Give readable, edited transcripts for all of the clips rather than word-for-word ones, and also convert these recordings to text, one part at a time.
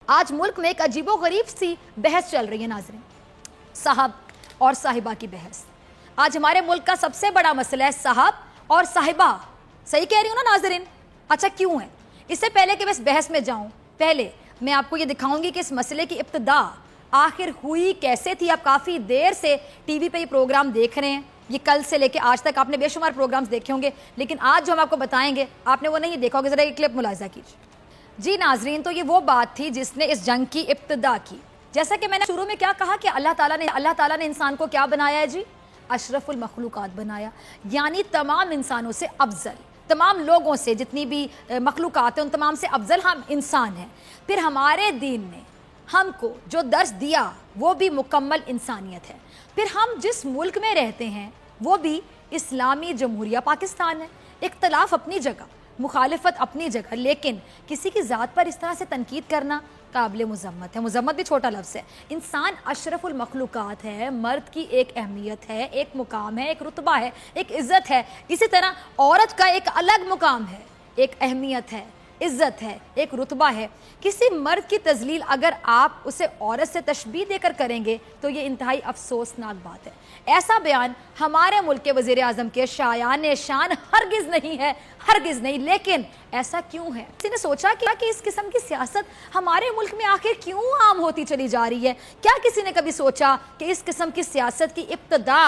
آج ملک میں ایک عجیب و غریب سی بحث چل رہی ہے ناظرین، صاحب اور صاحبہ کی بحث. آج ہمارے ملک کا سب سے بڑا مسئلہ ہے صاحب اور صاحبہ. صحیح کہہ رہی ہوں نا ناظرین؟ اچھا کیوں ہے؟ اس سے پہلے کہ میں اس بحث میں جاؤں، پہلے میں آپ کو یہ دکھاؤں گی کہ اس مسئلے کی ابتدا آخر ہوئی کیسے تھی. آپ کافی دیر سے ٹی وی پہ یہ پروگرام دیکھ رہے ہیں، یہ کل سے لے کے آج تک آپ نے بے شمار پروگرامز دیکھے ہوں گے، لیکن آج جو ہم آپ کو بتائیں گے آپ نے وہ نہیں دیکھا ہوگا. ذرا یہ کلپ ملاحظہ کیجیے. جی ناظرین، تو یہ وہ بات تھی جس نے اس جنگ کی ابتدا کی. جیسا کہ میں نے شروع میں کیا کہا کہ اللہ تعالیٰ نے انسان کو کیا بنایا ہے جی؟ اشرف المخلوقات بنایا، یعنی تمام انسانوں سے افضل، تمام لوگوں سے جتنی بھی مخلوقات ہیں ان تمام سے افضل ہم انسان ہیں. پھر ہمارے دین نے ہم کو جو درس دیا وہ بھی مکمل انسانیت ہے. پھر ہم جس ملک میں رہتے ہیں وہ بھی اسلامی جمہوریہ پاکستان ہے. اختلاف اپنی جگہ، مخالفت اپنی جگہ، لیکن کسی کی ذات پر اس طرح سے تنقید کرنا قابل مذمت ہے. مذمت بھی چھوٹا لفظ ہے. انسان اشرف المخلوقات ہے، مرد کی ایک اہمیت ہے، ایک مقام ہے، ایک رتبہ ہے، ایک عزت ہے. اسی طرح عورت کا ایک الگ مقام ہے، ایک اہمیت ہے، عزت ہے، ایک رتبہ ہے. کسی مرد کی تذلیل اگر آپ اسے عورت سے تشبیہ دے کر کریں گے تو یہ انتہائی افسوسناک بات ہے. ایسا بیان ہمارے ملک کے وزیر اعظم کے شایان شان ہرگز نہیں ہے، ہرگز نہیں. لیکن ایسا کیوں ہے؟ کسی نے سوچا کہ اس قسم کی سیاست ہمارے ملک میں آخر کیوں عام ہوتی چلی جا رہی ہے؟ کیا کسی نے کبھی سوچا کہ اس قسم کی سیاست کی ابتدا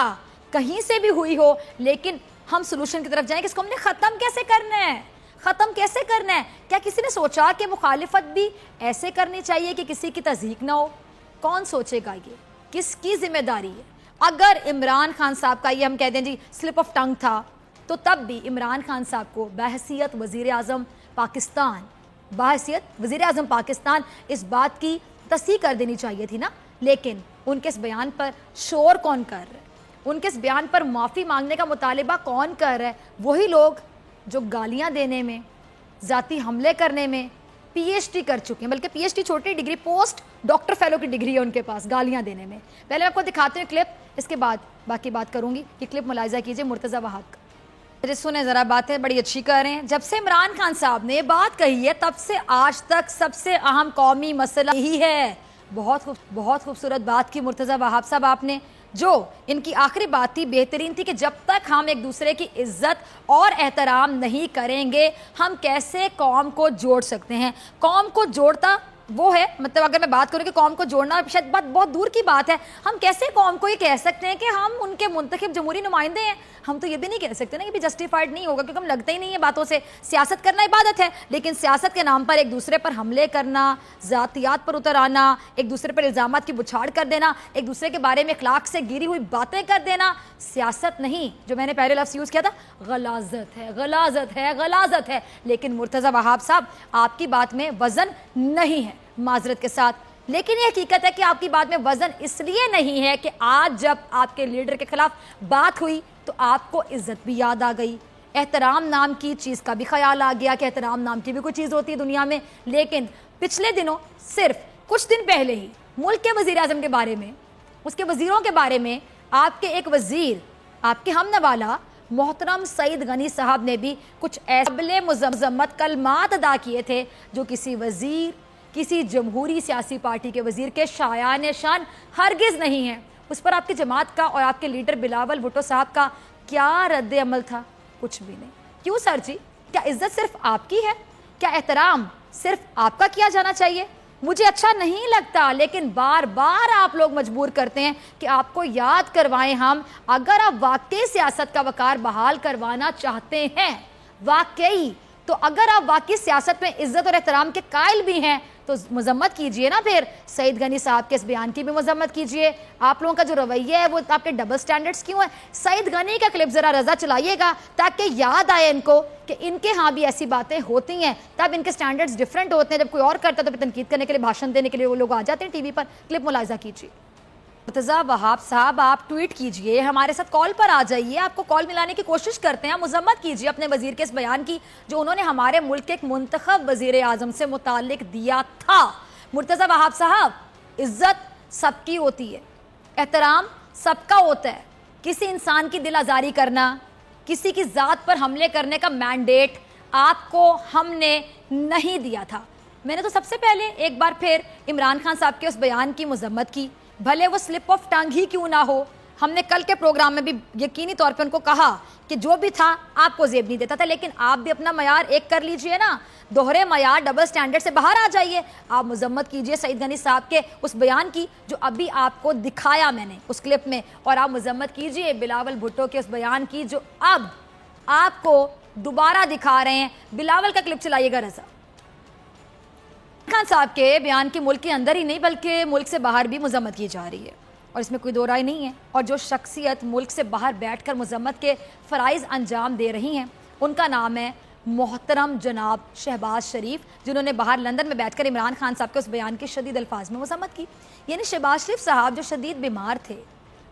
کہیں سے بھی ہوئی ہو؟ لیکن ہم سلوشن کی طرف جائیں کہ اس کو ہم نے ختم کیسے کرنا ہے، ختم کیسے کرنا ہے. کیا کسی نے سوچا کہ مخالفت بھی ایسے کرنی چاہیے کہ کسی کی تضحیک نہ ہو؟ کون سوچے گا؟ یہ کس کی ذمہ داری ہے؟ اگر عمران خان صاحب کا یہ ہم کہہ دیں جی سلپ آف ٹنگ تھا تو تب بھی عمران خان صاحب کو بحیثیت وزیر اعظم پاکستان اس بات کی تصحیح کر دینی چاہیے تھی نا. لیکن ان کے اس بیان پر شور کون کر رہا ہے؟ ان کے اس بیان پر معافی مانگنے کا مطالبہ کون کر رہا ہے؟ وہی لوگ جو گالیاں دینے میں، ذاتی حملے کرنے میں پی ایچ ڈی کر چکے ہیں، بلکہ پی ایچ ڈی چھوٹی ڈگری، پوسٹ ڈاکٹر فیلو کی ڈگری ہے ان کے پاس گالیاں دینے میں. پہلے میں آپ کو دکھاتے ہیں کلپ، اس کے بعد باقی بات کروں گی. یہ کلپ ملاحظہ کیجئے مرتضیٰ وہاب کا. سنیں ذرا، باتیں بڑی اچھی کر رہے ہیں. جب سے عمران خان صاحب نے یہ بات کہی ہے تب سے آج تک سب سے اہم قومی مسئلہ یہی ہے. بہت خوبصورت بات کی مرتضیٰ وہاب صاحب آپ نے. جو ان کی آخری بات تھی بہترین تھی کہ جب تک ہم ایک دوسرے کی عزت اور احترام نہیں کریں گے ہم کیسے قوم کو جوڑ سکتے ہیں. قوم کو جوڑتا وہ ہے، مطلب اگر میں بات کروں کہ قوم کو جوڑنا شاید بہت دور کی بات ہے. ہم کیسے قوم کو یہ کہہ سکتے ہیں کہ ہم ان کے منتخب جمہوری نمائندے ہیں؟ ہم تو یہ بھی نہیں کہہ سکتے نا، یہ بھی جسٹیفائڈ نہیں ہوگا کیونکہ ہم لگتے ہی نہیں ہیں باتوں سے. سیاست کرنا عبادت ہے، لیکن سیاست کے نام پر ایک دوسرے پر حملے کرنا، ذاتیات پر اتر آنا، ایک دوسرے پر الزامات کی بچھاڑ کر دینا، ایک دوسرے کے بارے میں اخلاق سے گری ہوئی باتیں کر دینا سیاست نہیں. جو میں نے پہلے لفظ یوز کیا تھا غلاظت ہے، غلاظت ہے، غلاظت ہے. لیکن مرتضیٰ وہاب صاحب آپ کی بات میں وزن نہیں ہے، معذرت کے ساتھ. لیکن یہ حقیقت ہے کہ آپ کی بات میں وزن اس لیے نہیں ہے کہ آج جب آپ کے لیڈر کے خلاف بات ہوئی تو آپ کو عزت بھی یاد آ گئی، احترام نام کی چیز کا بھی خیال آ گیا کہ احترام نام کی بھی کوئی چیز ہوتی ہے دنیا میں. لیکن پچھلے دنوں، صرف کچھ دن پہلے ہی ملک کے وزیر اعظم کے بارے میں، اس کے وزیروں کے بارے میں آپ کے ایک وزیر، آپ کے ہم نوالہ محترم سعید غنی صاحب نے بھی کچھ ایسے قابل مذمت کلمات ادا کیے تھے جو کسی وزیر، کسی جمہوری سیاسی پارٹی کے وزیر کے شایان شان ہرگز نہیں ہیں. اس پر آپ کی جماعت کا اور آپ کے لیڈر بلاول بھٹو صاحب کا کیا رد عمل تھا؟ کچھ بھی نہیں. کیوں سر جی؟ کیا عزت صرف آپ کی ہے؟ کیا احترام صرف آپ کا کیا جانا چاہیے؟ مجھے اچھا نہیں لگتا، لیکن بار بار آپ لوگ مجبور کرتے ہیں کہ آپ کو یاد کروائیں ہم. اگر آپ واقعی سیاست کا وقار بحال کروانا چاہتے ہیں، واقعی، تو اگر آپ واقعی سیاست میں عزت اور احترام کے قائل بھی ہیں تو مذمت کیجئے نا. پھر سعید غنی صاحب کے اس بیان کی بھی مذمت کیجئے. آپ لوگوں کا جو رویہ ہے وہ آپ کے ڈبل سٹینڈرڈز کیوں ہیں؟ سعید غنی کا کلپ ذرا رضا چلائیے گا تاکہ یاد آئے ان کو کہ ان کے ہاں بھی ایسی باتیں ہوتی ہیں، تب ان کے سٹینڈرڈز ڈیفرنٹ ہوتے ہیں. جب کوئی اور کرتا ہے تو پھر تنقید کرنے کے لیے، بھاشن دینے کے لیے وہ لوگ آ جاتے ہیں ٹی وی پر. کلپ ملاحظہ کیجئے. مرتضیٰ وہاب صاحب آپ ٹویٹ کیجئے، ہمارے ساتھ کال پر آ جائیے، آپ کو کال ملانے کی کوشش کرتے ہیں. مذمت کیجئے اپنے وزیر کے اس بیان کی جو انہوں نے ہمارے ملک کے ایک منتخب وزیر اعظم سے متعلق دیا تھا. مرتضیٰ وہاب صاحب، عزت سب کی ہوتی ہے، احترام سب کا ہوتا ہے. کسی انسان کی دل آزاری کرنا، کسی کی ذات پر حملے کرنے کا مینڈیٹ آپ کو ہم نے نہیں دیا تھا. میں نے تو سب سے پہلے ایک بار پھر عمران خان صاحب کے اس بیان کی مذمت کی، بھلے وہ سلپ آف ٹنگ ہی کیوں نہ ہو. ہم نے کل کے پروگرام میں بھی یقینی طور پہ ان کو کہا کہ جو بھی تھا آپ کو زیب نہیں دیتا تھا، لیکن آپ بھی اپنا معیار ایک کر لیجئے نا، دوہرے معیار ڈبل سٹینڈرڈ سے باہر آ جائیے. آپ مذمت کیجئے سعید غنی صاحب کے اس بیان کی جو ابھی آپ کو دکھایا میں نے اس کلپ میں، اور آپ مذمت کیجئے بلاول بھٹو کے اس بیان کی جو اب آپ کو دوبارہ دکھا رہے ہیں. بلاول کا کلپ چلائیے گا رضا. خان صاحب کے بیان کی ملک کے اندر ہی نہیں بلکہ ملک سے باہر بھی مذمت کی جا رہی ہے، اور اس میں کوئی دو رائے نہیں ہے. اور جو شخصیت ملک سے باہر بیٹھ کر مذمت کے فرائض انجام دے رہی ہیں ان کا نام ہے محترم جناب شہباز شریف، جنہوں نے باہر لندن میں بیٹھ کر عمران خان صاحب کے اس بیان کی شدید الفاظ میں مذمت کی. یعنی شہباز شریف صاحب جو شدید بیمار تھے،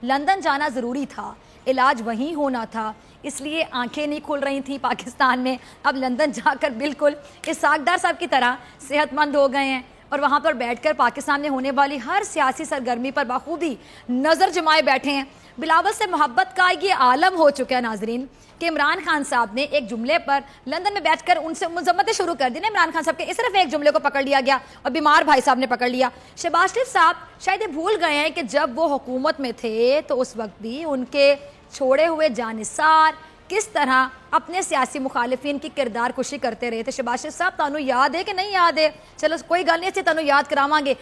لندن جانا ضروری تھا، علاج وہیں ہونا تھا، اس لیے آنکھیں نہیں کھل رہی تھیں پاکستان میں، اب لندن جا کر بالکل اسحاق ڈار صاحب کی طرح صحت مند ہو گئے ہیں، اور وہاں پر بیٹھ کر پاکستان میں ہونے والی ہر سیاسی سرگرمی پر بخوبی نظر جمائے بیٹھے ہیں. بلاول سے محبت کا یہ عالم ہو چکا ہے ناظرین کہ عمران خان صاحب نے ایک جملے پر لندن میں بیٹھ کر ان سے مذمتیں شروع کر دی نا. عمران خان صاحب کے صرف ایک جملے کو پکڑ لیا گیا اور بیمار بھائی صاحب نے پکڑ لیا. شہباز شریف صاحب شاید یہ بھول گئے ہیں کہ جب وہ حکومت میں تھے تو اس وقت بھی ان کے چھوڑے ہوئے جانثار کس طرح اپنے سیاسی مخالفین کی کردار کشی کرتے رہے تھے. شہباز شریف صاحب تانوں یاد ہے کہ نہیں یاد ہے؟ چلو کوئی گل نہیں، تانوں یاد کراواں گے.